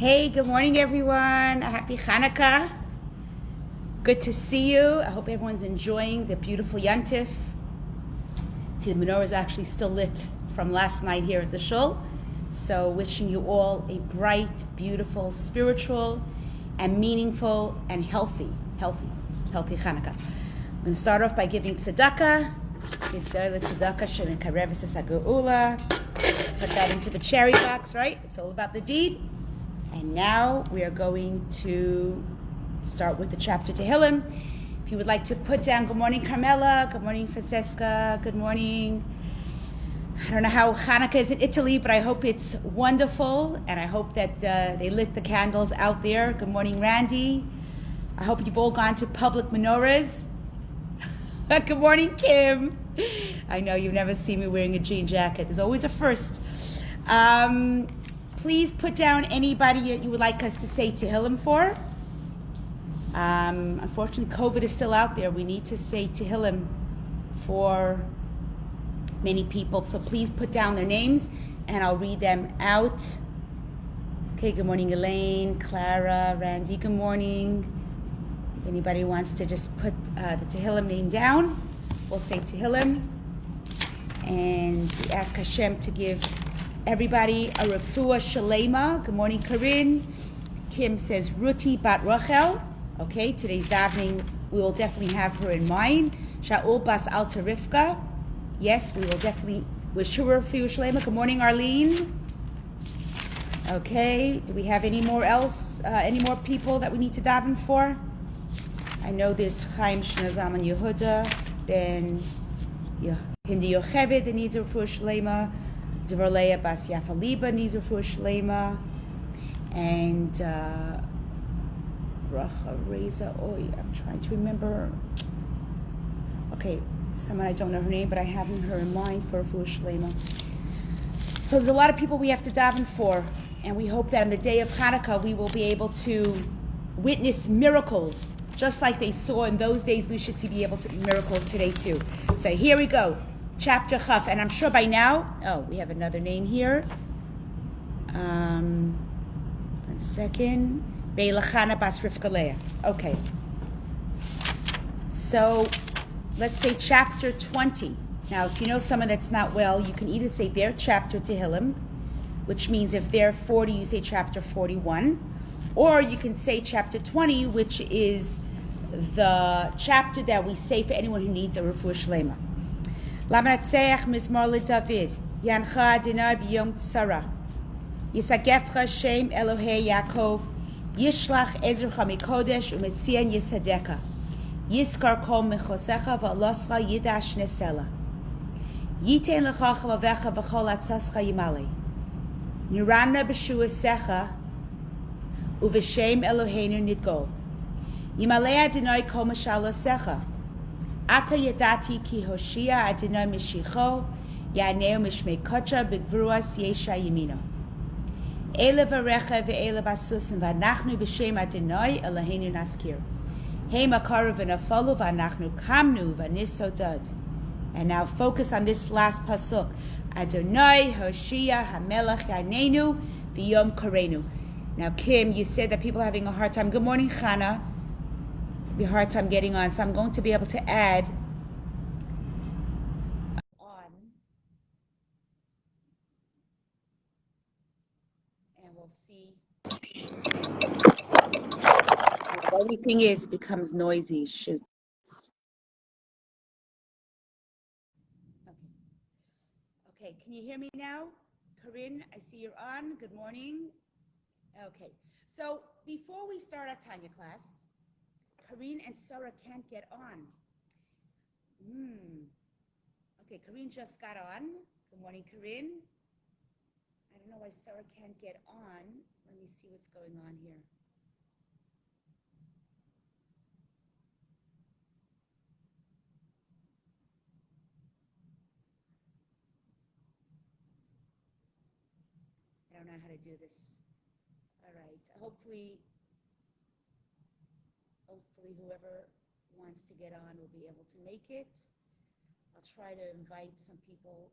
Hey, good morning, everyone. Happy Hanukkah. Good to see you. I hope everyone's enjoying the beautiful Yantif. See, the menorah is actually still lit from last night here at the shul. So, wishing you all a bright, beautiful, spiritual, and meaningful and healthy Hanukkah. I'm going to start off by giving tzedakah. Give the tzedakah shelin karevis esagula. Put that into the cherry box, right? It's all about the deed. And now we are going to start with the chapter Tehillim. If you would like to put down, good morning, Carmela. Good morning, Francesca. Good morning. I don't know how Hanukkah is in Italy, but I hope it's wonderful. And I hope that they lit the candles out there. Good morning, Randy. I hope you've all gone to public menorahs. Good morning, Kim. I know you've never seen me wearing a jean jacket. There's always a first. Please put down anybody that you would like us to say Tehillim for. Unfortunately, COVID is still out there. We need to say Tehillim for many people. So please put down their names and I'll read them out. Okay, good morning, Elaine, Clara, Randy, good morning. If anybody wants to just put the Tehillim name down, we'll say Tehillim. And we ask Hashem to give everybody a refuah shalema. Good morning, Corinne. Kim says Ruti bat Rachel. Okay, today's davening, we will definitely have her in mind. Shaul bas alta Rivka. Yes, we will definitely wish her a refuah shalema. Good morning, Arlene. Okay, do we have any more people that we need to daven for? I know there's Chaim Shnazam Yehuda, Ben Hindi Yocheved that needs a refuah shalema. Devarleya Bas Yafa Liba needs a refuah shalema, and Racha Reza. Oh, I'm trying to remember. Okay, someone I don't know her name, but I have her in mind for a refuah shalema. So there's a lot of people we have to daven for, and we hope that on the day of Hanukkah we will be able to witness miracles, just like they saw in those days. We should be able to miracles today too. So here we go. Chapter Chaf, and I'm sure by now, we have another name here. 1 second. Beilachana bas Rivka Leah. Okay. So, let's say chapter 20. Now, if you know someone that's not well, you can either say their chapter Tehillim, which means if they're 40, you say chapter 41, or you can say chapter 20, which is the chapter that we say for anyone who needs a refuah shlema. Lamratzeach mizmor leDavid, Yancha Adonai b'yom tzara, Yisagefcha Shem Elohei Yaakov, Yishlach Ezrecha mikodesh umetzion Yisadeka, Yiskar kol mechosecha v'aloscha yidash nesela, Yitein lecha chavavecha v'chol atzascha yimale, Nirana b'shuasecha uv'shem Eloheinu nidgol, Yimalei Adonai kol mashalosecha, Ata yadati ki Hoshia Adonai mishicho Yaneu mishmei kocha b'gvuras yesha yimino. Ele v'recha ve'ele basusim v'anachnu b'shem Adonai Eloheinu naskir. Hey makaru v'nafalu v'anachnu kamnu v'nisodad. And now focus on this last pasuk. Adonai Hoshia Hamelach Yanenu v'yom korenu. Now Kim, you said that people are having a hard time. Good morning, Chana. Be a hard time getting on, so I'm going to be able to add on, and we'll see. The only thing is, it becomes noisy. Shoot. Okay, can you hear me now? Corinne, I see you're on. Good morning. Okay, so before we start our Tanya class, Corinne and Sarah can't get on. Okay, Corinne just got on. Good morning, Corinne. I don't know why Sarah can't get on. Let me see what's going on here. I don't know how to do this. All right, hopefully whoever wants to get on will be able to make it. I'll try to invite some people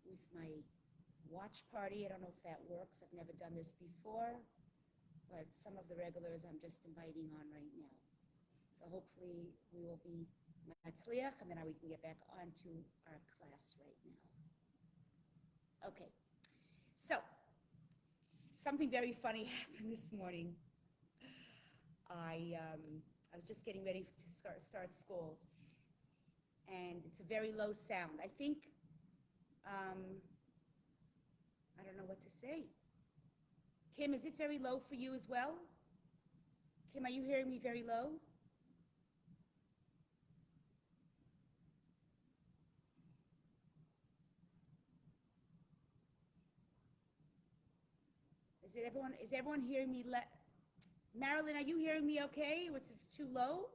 with my watch party. I don't know if that works. I've never done this before, but some of the regulars I'm just inviting on right now. So hopefully we will be matzliach, and then we can get back onto our class right now. Okay, so something very funny happened this morning. I was just getting ready to start school, and it's a very low sound. I think, I don't know what to say. Kim, is it very low for you as well? Kim, are you hearing me very low? Is everyone hearing me? Marilyn, are you hearing me okay? Was it too low?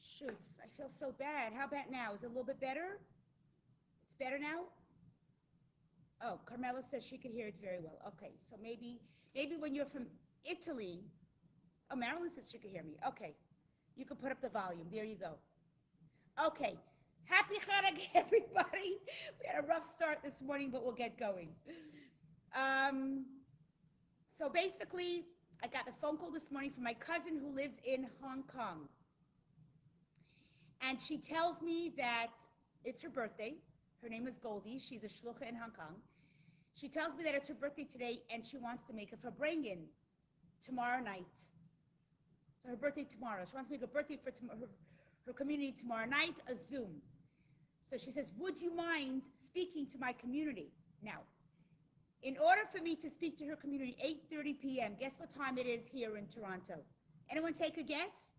Shoots, I feel so bad. How about now? Is it a little bit better? It's better now? Oh, Carmela says she could hear it very well. Okay, so maybe when you're from Italy. Oh, Marilyn says she could hear me. Okay, you can put up the volume. There you go. Okay, happy Hanukkah, everybody. We had a rough start this morning, but we'll get going. So basically, I got a phone call this morning from my cousin who lives in Hong Kong. And she tells me that it's her birthday. Her name is Goldie. She's a shlucha in Hong Kong. She tells me that it's her birthday today, and she wants to make a farbrengen tomorrow night. So her birthday tomorrow. She wants to make a birthday for her community tomorrow night, a Zoom. So she says, would you mind speaking to my community? Now, in order for me to speak to her community, 8:30 p.m., guess what time it is here in Toronto? Anyone take a guess?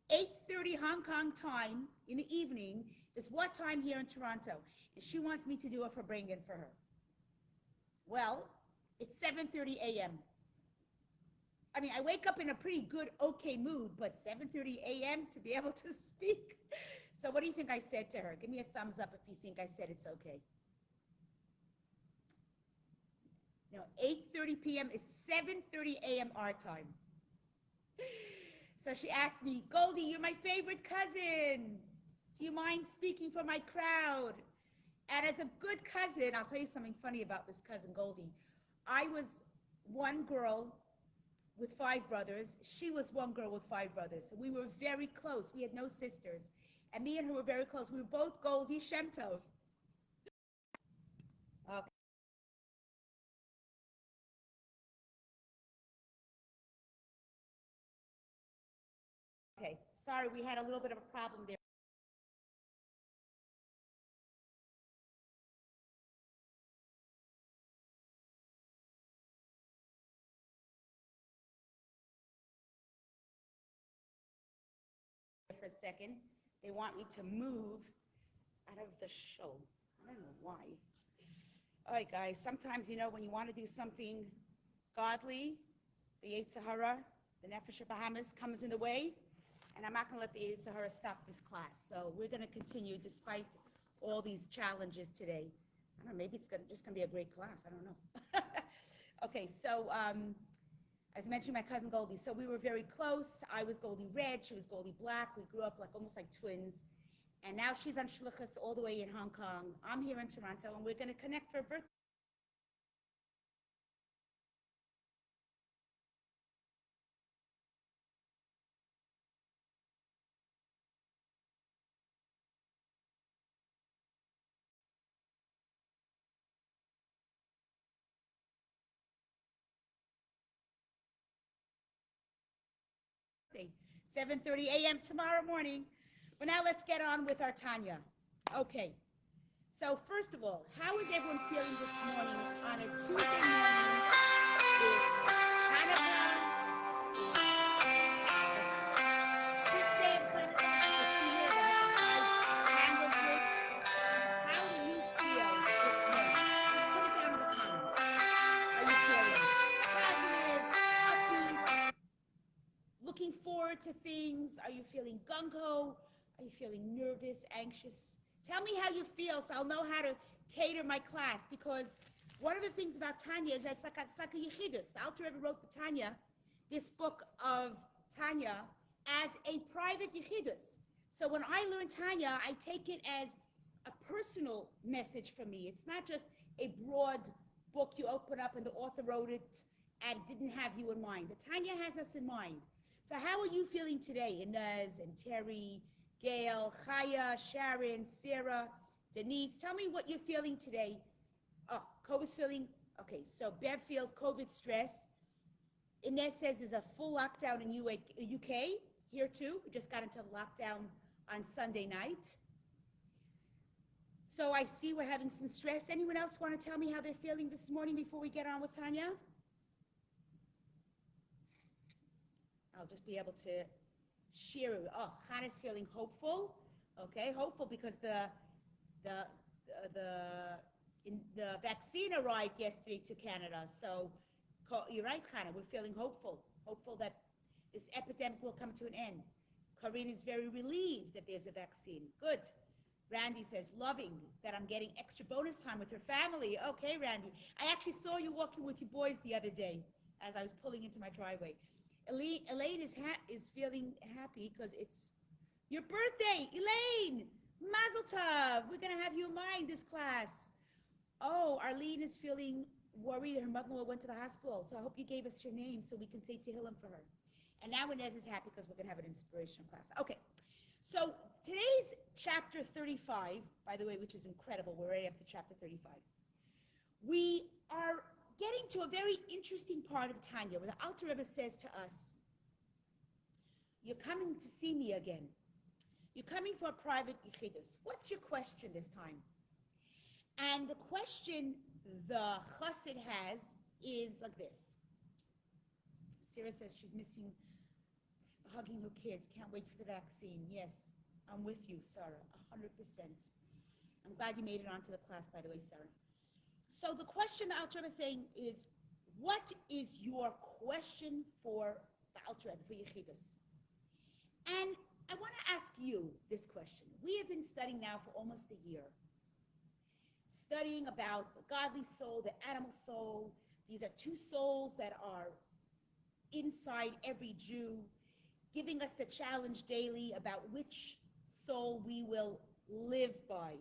8:30 Hong Kong time in the evening is what time here in Toronto? And she wants me to do a farbrengen for her. Well, it's 7:30 a.m. I mean, I wake up in a pretty good, okay mood, but 7:30 a.m. to be able to speak. So what do you think I said to her? Give me a thumbs up if you think I said it's okay. No, 8:30 p.m. is 7:30 a.m. our time. So she asked me, Goldie, you're my favorite cousin. Do you mind speaking for my crowd? And as a good cousin, I'll tell you something funny about this cousin, Goldie. I was one girl with 5 brothers. She was one girl with 5 brothers. So we were very close. We had no sisters. And me and her were very close. We were both Goldie Shem Tov. Okay, sorry, we had a little bit of a problem there. For a second, they want me to move out of the show. I don't know why. All right, guys, sometimes, when you want to do something godly, the Yetzer Hara, the Nefesh Bahamas comes in the way, and I'm not going to let the Yetzer Hara stop this class. So we're going to continue despite all these challenges today. I don't know, maybe it's just going to be a great class. I don't know. Okay, so as I mentioned, my cousin Goldie. So we were very close. I was Goldie Red. She was Goldie Black. We grew up almost like twins. And now she's on shluchas all the way in Hong Kong. I'm here in Toronto, and we're going to connect for her birthday. Birthday, 7:30 a.m. tomorrow morning. But now let's get on with our Tanya. Okay. So first of all, how is everyone feeling this morning on a Tuesday morning? It's Hanukkah. It's the fifth day of Hanukkah. Let's see here, they have the 5 candles lit. How do you feel this morning? Just put it down in the comments. Are you feeling positive, upbeat, looking forward to things? Are you feeling gung-ho? Are you feeling nervous, anxious? Tell me how you feel so I'll know how to cater my class, because one of the things about Tanya is that it's like a yechidus. The Alter Rebbe wrote the Tanya, this book of Tanya, as a private yechidus. So when I learn Tanya, I take it as a personal message from me. It's not just a broad book you open up and the author wrote it and didn't have you in mind. But Tanya has us in mind. So how are you feeling today? Inez and Terry, Gail, Chaya, Sharon, Sarah, Denise. Tell me what you're feeling today. Oh, COVID's feeling, okay, so Bev feels COVID stress. Inez says there's a full lockdown in UK, here too. We just got into lockdown on Sunday night. So I see we're having some stress. Anyone else want to tell me how they're feeling this morning before we get on with Tanya? I'll just be able to share it. Oh, Hannah's feeling hopeful. Okay, hopeful because the vaccine arrived yesterday to Canada. So you're right, Hannah. We're feeling hopeful that this epidemic will come to an end. Corinne is very relieved that there's a vaccine. Good. Randy says, loving that I'm getting extra bonus time with her family. Okay, Randy. I actually saw you walking with your boys the other day as I was pulling into my driveway. Elaine is feeling happy because it's your birthday. Elaine, Mazel Tov. We're going to have you in mind this class. Oh, Arlene is feeling worried that her mother-in-law went to the hospital. So I hope you gave us your name so we can say Tehillim for her. And now Inez is happy because we're going to have an inspirational class. Okay. So today's chapter 35, by the way, which is incredible. We're already up to chapter 35. We are getting to a very interesting part of Tanya where the Alter Rebbe says to us, you're coming to see me again. You're coming for a private yichidus. What's your question this time? And the question the chassid has is like this. Sarah says she's missing hugging her kids. Can't wait for the vaccine. Yes, I'm with you, Sarah, 100%. I'm glad you made it onto the class, by the way, Sarah. So the question the Alter Rebbe is saying is, what is your question for the Alter Rebbe, for Yechidus? And I want to ask you this question. We have been studying now for almost a year, studying about the godly soul, the animal soul. These are two souls that are inside every Jew, giving us the challenge daily about which soul we will live by,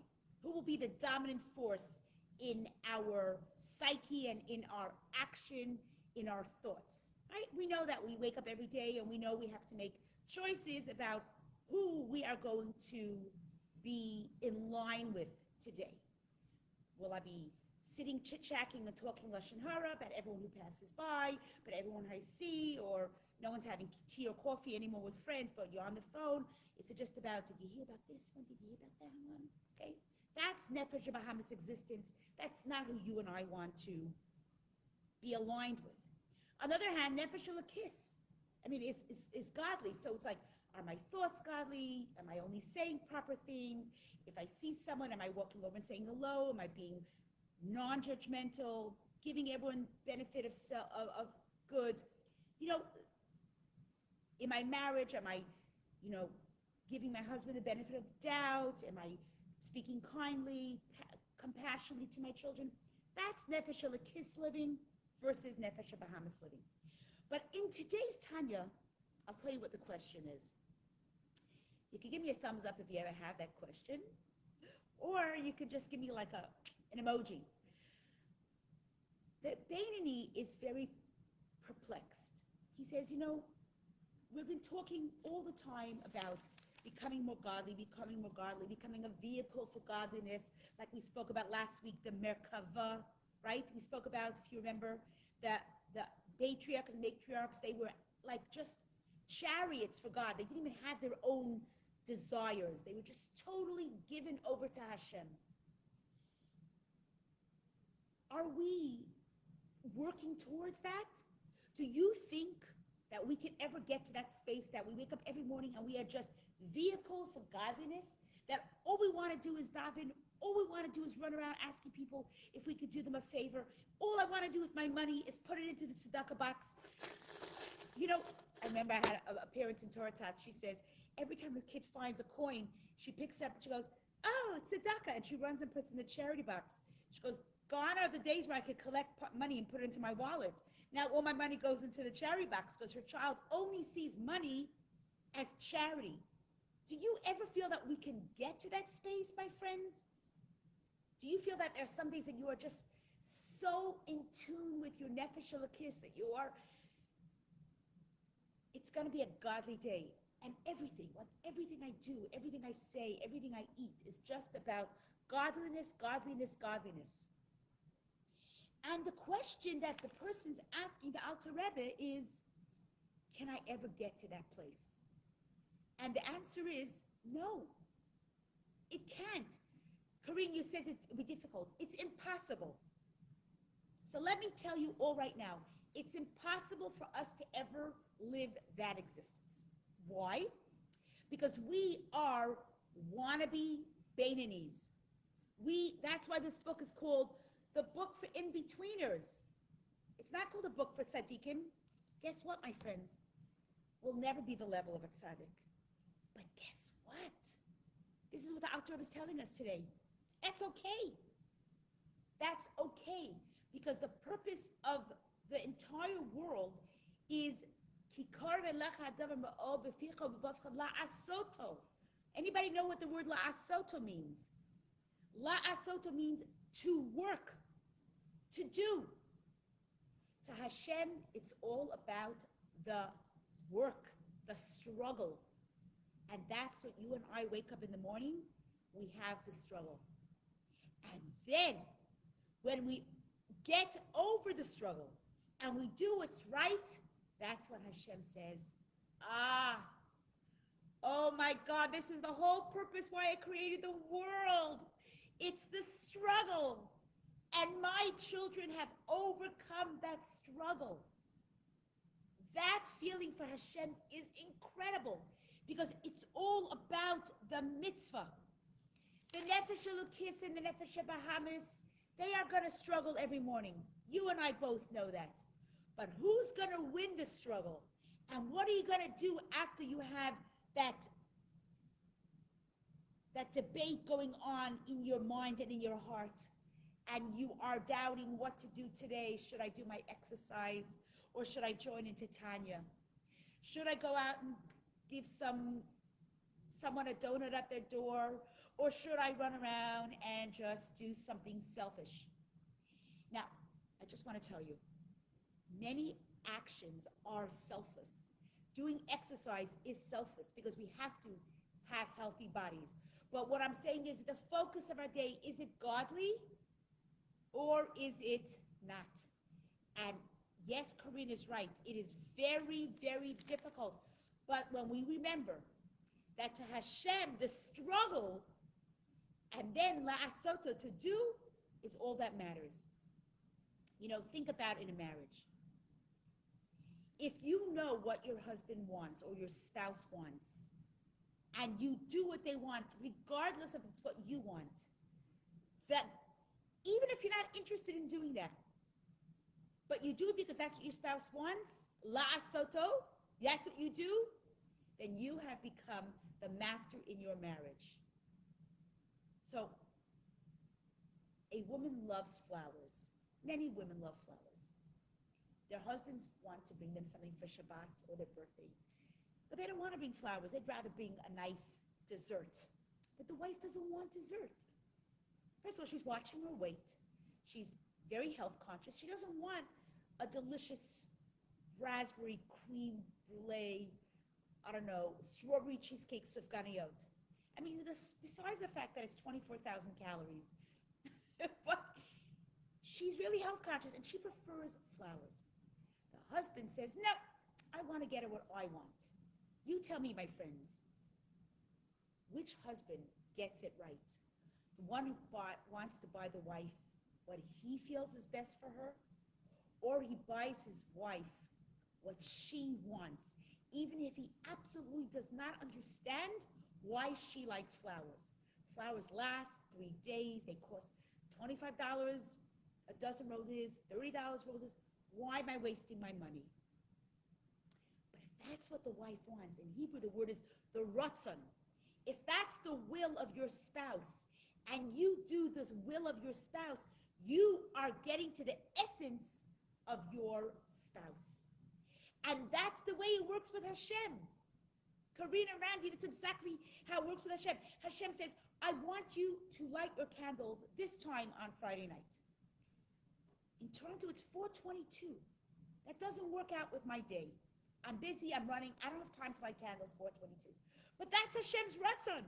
who will be the dominant force in our psyche and in our action, in our thoughts, right? We know that we wake up every day and we know we have to make choices about who we are going to be in line with today. Will I be sitting chit-chatting and talking Lashon Hara about everyone who passes by, but everyone I see, or no one's having tea or coffee anymore with friends, but you're on the phone? Is it just about, did you hear about this one? Did you hear about that one? Okay. That's Nefesh Bahamas existence. That's not who you and I want to be aligned with. On the other hand, Nefesh Elokis, I mean, is godly. So it's like, are my thoughts godly? Am I only saying proper things? If I see someone, am I walking over and saying hello? Am I being non-judgmental, giving everyone benefit of good? You know, in my marriage, am I, giving my husband the benefit of the doubt? Am I speaking kindly, compassionately to my children? That's Nefesh Elokis living versus Nefesh Bahamas living. But in today's Tanya, I'll tell you what the question is. You can give me a thumbs up if you ever have that question, or you could just give me like an emoji. The Beinani is very perplexed. He says, we've been talking all the time about becoming more godly, becoming a vehicle for godliness, like we spoke about last week, the Merkava, right? We spoke about, if you remember, that the patriarchs and matriarchs, they were like just chariots for God. They didn't even have their own desires. They were just totally given over to Hashem. Are we working towards that? Do you think that we can ever get to that space that we wake up every morning and we are just vehicles for godliness? That all we want to do is daven, all we want to do is run around asking people if we could do them a favor. All I want to do with my money is put it into the tzedakah box. I remember I had a parent in Torah Tat. She says, every time her kid finds a coin, she picks up and she goes, oh, it's tzedakah. And she runs and puts it in the charity box. She goes, gone are the days where I could collect money and put it into my wallet. Now all my money goes into the charity box because her child only sees money as charity. Do you ever feel that we can get to that space, my friends? Do you feel that there's some days that you are just so in tune with your nefesh elokis that you are, it's going to be a godly day. And everything, like everything I do, everything I say, everything I eat is just about godliness, godliness, godliness. And the question that the person's asking the Alter Rebbe is, can I ever get to that place? And the answer is no, it can't. Corinne, you said it would be difficult. It's impossible. So let me tell you all right now, it's impossible for us to ever live that existence. Why? Because we are wannabe Bainanis. That's why this book is called the book for in-betweeners. It's not called a book for tzaddikim. Guess what, my friends? We'll never be the level of a tzaddik. But guess what? This is what the Alter Rebbe is telling us today. That's okay. That's okay. Because the purpose of the entire world is anybody know what the word la'asoto means? La'asoto means to work, to do. To Hashem, it's all about the work, the struggle. And that's what you and I wake up in the morning, we have the struggle. And then when we get over the struggle and we do what's right, that's when Hashem says, oh my God, this is the whole purpose why I created the world. It's the struggle. And my children have overcome that struggle. That feeling for Hashem is incredible because it's all about the mitzvah. The Nefesh Elokis and the Nefesh Bahamis, they are going to struggle every morning. You and I both know that. But who's going to win the struggle? And what are you going to do after you have that debate going on in your mind and in your heart? And you are doubting what to do today. Should I do my exercise or should I join into Tanya? Should I go out and give someone a donut at their door, or should I run around and just do something selfish? Now, I just want to tell you, many actions are selfless. Doing exercise is selfless because we have to have healthy bodies. But what I'm saying is the focus of our day, is it godly or is it not? And yes, Corinne is right. It is very, very difficult. But when we remember that to Hashem, the struggle, and then la'asoto, to do, is all that matters. You know, think about in a marriage. If you know what your husband wants or your spouse wants, and you do what they want, regardless if it's what you want, that even if you're not interested in doing that, but you do it because that's what your spouse wants, la'asoto, that's what you do, then you have become the master in your marriage. So, a woman loves flowers. Many women love flowers. Their husbands want to bring them something for Shabbat or their birthday. But they don't want to bring flowers. They'd rather bring a nice dessert. But the wife doesn't want dessert. First of all, she's watching her weight. She's very health conscious. She doesn't want a delicious raspberry cream brulee, I don't know, strawberry cheesecake sufganiyot. I mean, besides the fact that it's 24,000 calories, but she's really health conscious and she prefers flowers. The husband says, no, I want to get her what I want. You tell me, my friends, which husband gets it right? The one who wants to buy the wife what he feels is best for her, or he buys his wife what she wants, even if he absolutely does not understand why she likes flowers. Flowers last 3 days. They cost $25 a dozen roses, $30 roses. Why am I wasting my money? But if that's what the wife wants, in Hebrew the word is the ratzon. If that's the will of your spouse, and you do this will of your spouse, you are getting to the essence of your spouse. And that's the way it works with Hashem. Karina, Randy, that's exactly how it works with Hashem. Hashem says, I want you to light your candles this time on Friday night. In Toronto, it's 4:22. That doesn't work out with my day. I'm busy, I'm running, I don't have time to light candles 4:22. But that's Hashem's ratzon.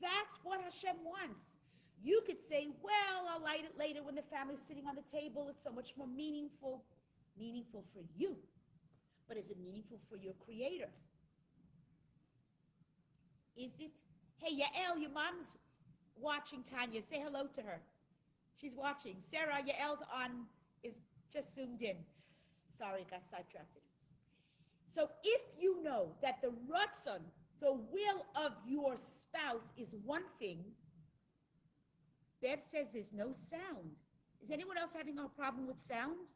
That's what Hashem wants. You could say, well, I'll light it later when the family's sitting on the table. It's so much more meaningful. Meaningful for you. But is it meaningful for your Creator? Is it? Hey, Yael, your mom's watching Tanya. Say hello to her. She's watching. Sarah, Yael's is just zoomed in. Sorry, got sidetracked. So if you know that the ratzon, the will of your spouse is one thing, Bev says there's no sound. Is anyone else having a problem with sound?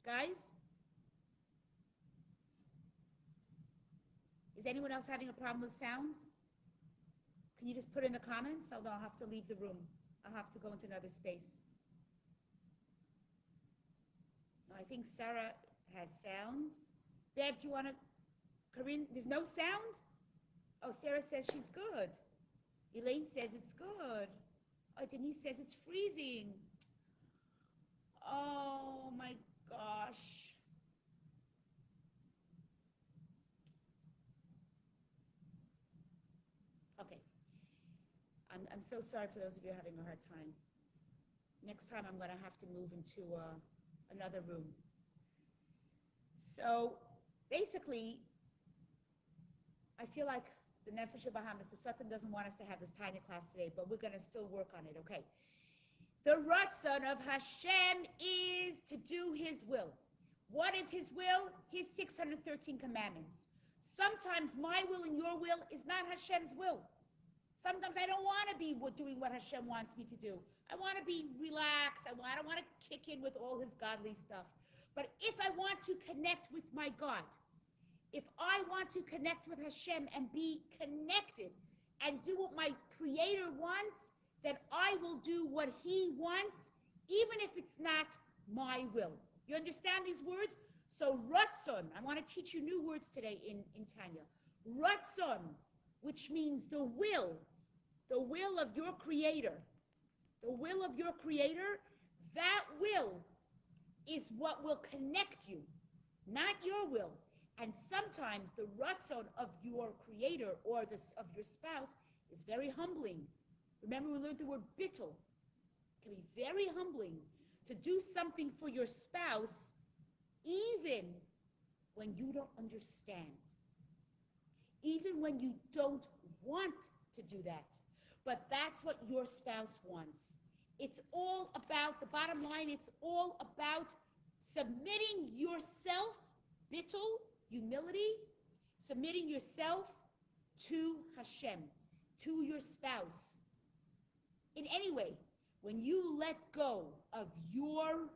Guys? Is anyone else having a problem with sounds? Can you just put in the comments? Although I'll have to leave the room. I'll have to go into another space. No, I think Sarah has sound. Bev, do you want to? Corinne, there's no sound? Oh, Sarah says she's good. Elaine says it's good. Oh, Denise says it's freezing. Oh my gosh. Okay. I'm so sorry for those of you having a hard time. Next time I'm going to have to move into another room. So basically, I feel like the Nefesh of Bahamas, the Satan doesn't want us to have this Tanya class today, but we're going to still work on it, okay? The Ratzon of Hashem is to do His will. What is His will? His 613 commandments. Sometimes my will and your will is not Hashem's will. Sometimes I don't want to be doing what Hashem wants me to do. I want to be relaxed. I don't want to kick in with all His godly stuff. But if I want to connect with my God, if I want to connect with Hashem and be connected and do what my Creator wants, then I will do what He wants, even if it's not my will. You understand these words? So Ratzon, I want to teach you new words today in Tanya. Ratzon, which means the will of your Creator. The will of your Creator, that will is what will connect you, not your will. And sometimes the ratzon of your Creator or of your spouse is very humbling. Remember, we learned the word bittul. It can be very humbling to do something for your spouse, even when you don't understand, even when you don't want to do that. But that's what your spouse wants. It's all about, the bottom line, it's all about submitting yourself, bittul, humility, submitting yourself to Hashem, to your spouse. In any way, when you let go of your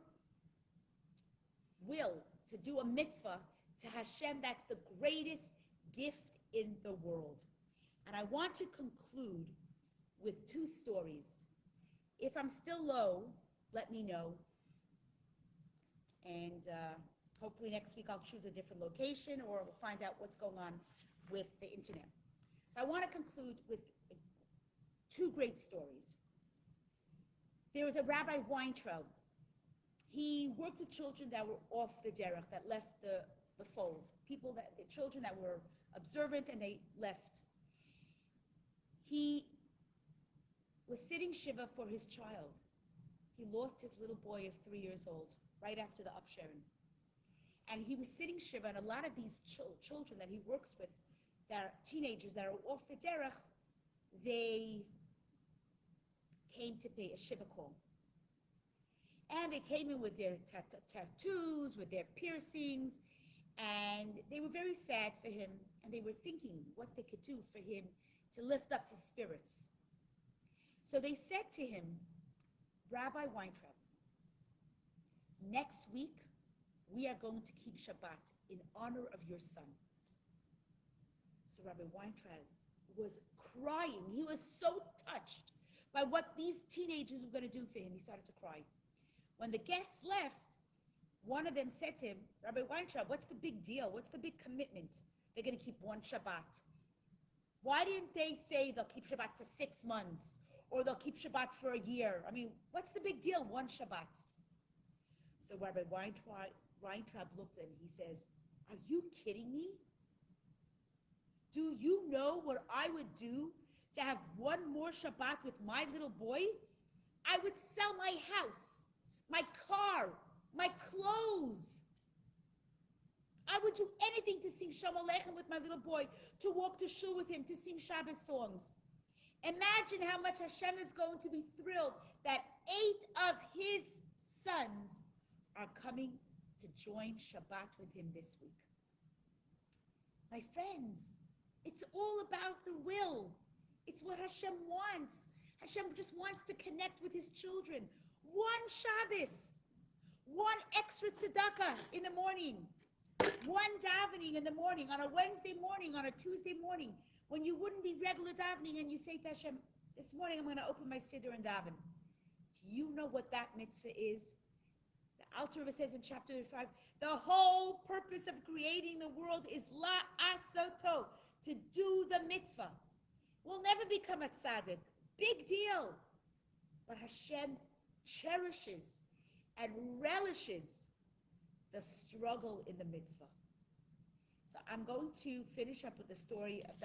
will to do a mitzvah to Hashem, that's the greatest gift in the world. And I want to conclude with two stories. If I'm still low, let me know. And hopefully next week I'll choose a different location, or we'll find out what's going on with the internet. So I want to conclude with two great stories. There was a Rabbi Weintraub. He worked with children that were off the derech, that left the fold. The children that were observant and they left. He was sitting Shiva for his child. He lost his little boy of 3 years old right after the upsharing. And he was sitting Shiva, and a lot of these children that he works with, that are teenagers that are off the derech, they came to pay a Shiva call. And they came in with their tattoos, with their piercings, and they were very sad for him, and they were thinking what they could do for him to lift up his spirits. So they said to him, Rabbi Weintraub, next week we are going to keep Shabbat in honor of your son. So Rabbi Weintraub was crying. He was so touched by what these teenagers were going to do for him. He started to cry. When the guests left, one of them said to him, Rabbi Weintraub, what's the big deal? What's the big commitment? They're going to keep one Shabbat. Why didn't they say they'll keep Shabbat for 6 months or they'll keep Shabbat for a year? I mean, what's the big deal? One Shabbat. So Rabbi Weintraub looked at him. He says, are you kidding me? Do you know what I would do to have one more Shabbat with my little boy? I would sell my house, my car, my clothes. I would do anything to sing Shalom Aleichem with my little boy, to walk to shul with him, to sing Shabbos songs. Imagine how much Hashem is going to be thrilled that 8 of his sons are coming to join Shabbat with him this week. My friends, it's all about the will. It's what Hashem wants. Hashem just wants to connect with his children. One Shabbos, one extra tzedakah in the morning, one davening in the morning, on a Wednesday morning, on a Tuesday morning, when you wouldn't be regular davening and you say to Hashem, this morning I'm going to open my siddur and daven. Do you know what that mitzvah is? The Alter Rebbe says in chapter 5, the whole purpose of creating the world is la asoto, to do the mitzvah. We'll never become a tzaddik. Big deal. But Hashem cherishes and relishes the struggle in the mitzvah. So I'm going to finish up with the story of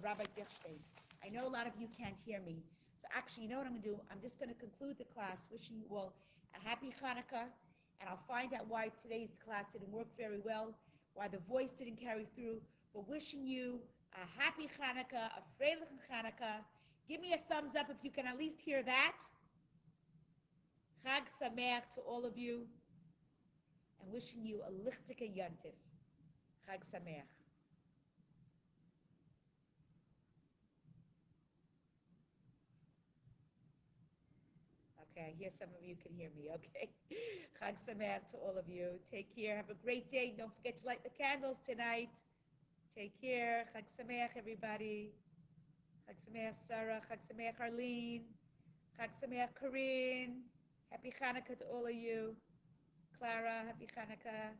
Rabbi Dichstein. I know a lot of you can't hear me. So actually, you know what I'm going to do? I'm just going to conclude the class wishing you all a happy Hanukkah. And I'll find out why today's class didn't work very well, why the voice didn't carry through. But wishing you a happy Hanukkah, a freilichen Hanukkah. Give me a thumbs up if you can at least hear that. Chag Sameach to all of you. And wishing you a lichtike yontif. Chag Sameach. Okay, I hear some of you can hear me, okay? Chag Sameach to all of you. Take care. Have a great day. Don't forget to light the candles tonight. Take care. Chag Sameach, everybody. Chag Sameach, Sarah. Chag Sameach, Arlene. Chag Sameach, Corinne. Happy Hanukkah to all of you. Clara, happy Hanukkah.